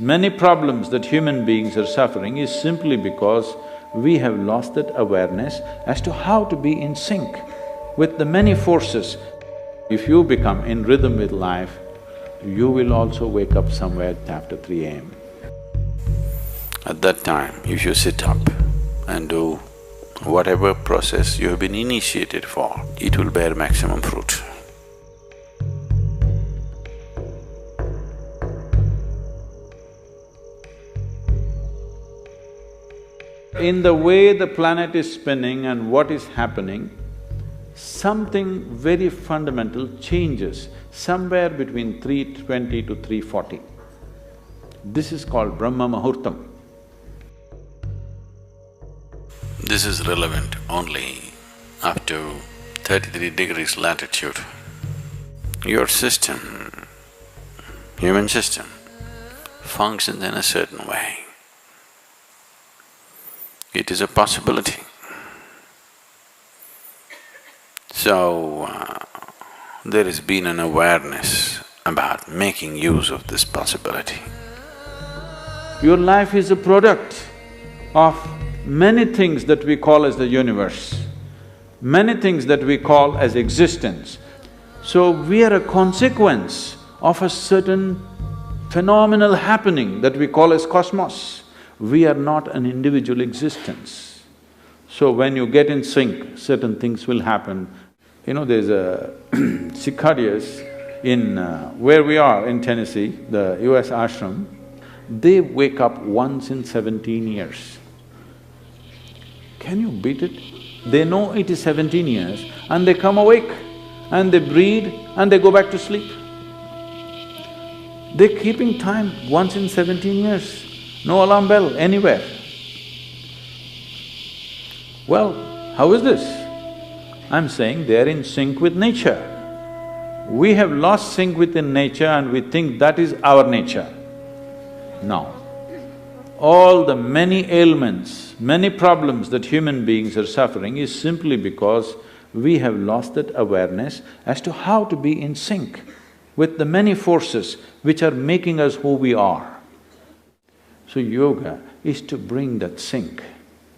Many problems that human beings are suffering is simply because we have lost that awareness as to how to be in sync with the many forces. If you become in rhythm with life, you will also wake up somewhere after 3 a.m. At that time, if you sit up and do whatever process you have been initiated for, it will bear maximum fruit. In the way the planet is spinning and what is happening, something very fundamental changes somewhere between 3:20 to 3:40. This is called Brahma Muhurtam. This is relevant only up to 33 degrees latitude. Your system, human system, functions in a certain way. It is a possibility. So, there has been an awareness about making use of this possibility. Your life is a product of many things that we call as the universe, many things that we call as existence. So, we are a consequence of a certain phenomenal happening that we call as cosmos. We are not an individual existence. So when you get in sync, certain things will happen. You know, there's a cicadias in where we are in Tennessee, the US ashram, they wake up once in 17 years. Can you beat it? They know it is 17 years and they come awake and they breathe and they go back to sleep. They're keeping time once in 17 years. No alarm bell anywhere. Well, how is this? I'm saying they're in sync with nature. We have lost sync within nature and we think that is our nature. No. All the many ailments, many problems that human beings are suffering is simply because we have lost that awareness as to how to be in sync with the many forces which are making us who we are. So yoga is to bring that sync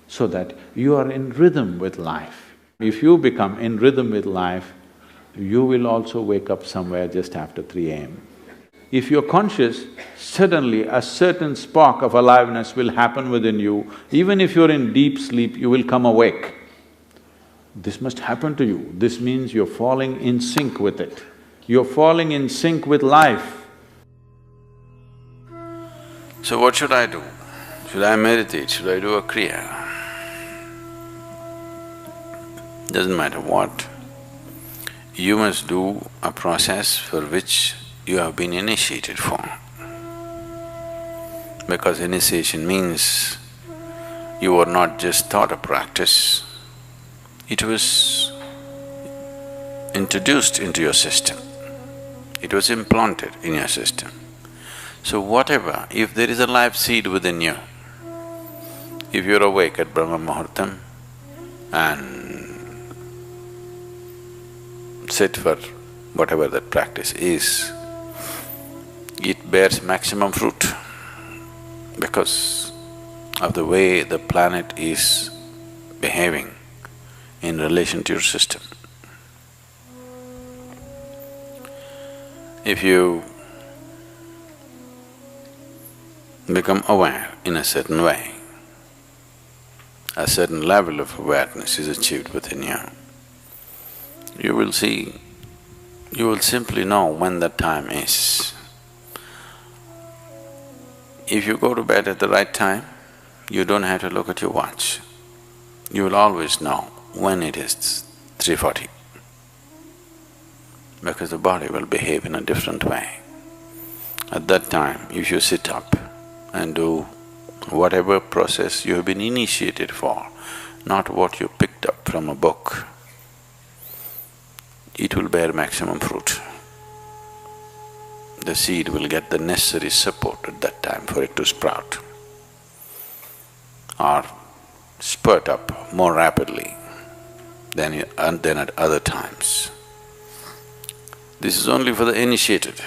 so that you are in rhythm with life. If you become in rhythm with life, you will also wake up somewhere just after 3 a.m. If you're conscious, suddenly a certain spark of aliveness will happen within you. Even if you're in deep sleep, you will come awake. This must happen to you. This means you're falling in sync with it. You're falling in sync with life. So what should I do? Should I meditate? Should I do a kriya? Doesn't matter what. You must do a process for which you have been initiated for. Because initiation means you were not just taught a practice, it was introduced into your system, it was implanted in your system. So whatever, if there is a life seed within you, if you're awake at Brahma Muhurtam and sit for whatever that practice is, it bears maximum fruit because of the way the planet is behaving in relation to your system. If you become aware in a certain way, a certain level of awareness is achieved within you, you will see, you will simply know when that time is. If you go to bed at the right time, you don't have to look at your watch. You will always know when it is 3:40, because the body will behave in a different way. At that time, if you sit up and do whatever process you have been initiated for, not what you picked up from a book, it will bear maximum fruit. The seed will get the necessary support at that time for it to sprout or spurt up more rapidly than at other times. This is only for the initiated.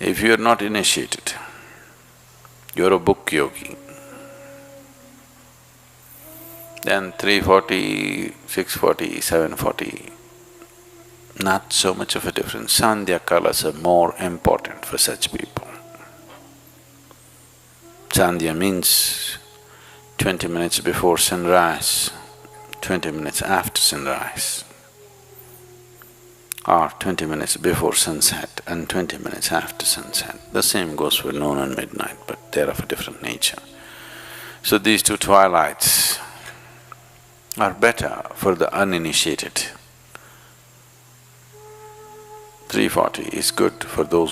If you're not initiated, you're a book yogi, then 3:40, 6:40, 7:40, not so much of a difference. Sandhya kalas are more important for such people. Sandhya means 20 minutes before sunrise, 20 minutes after sunrise, or 20 minutes before sunset and 20 minutes after sunset. The same goes for noon and midnight, but they're of a different nature. So these two twilights are better for the uninitiated. 3:40 is good for those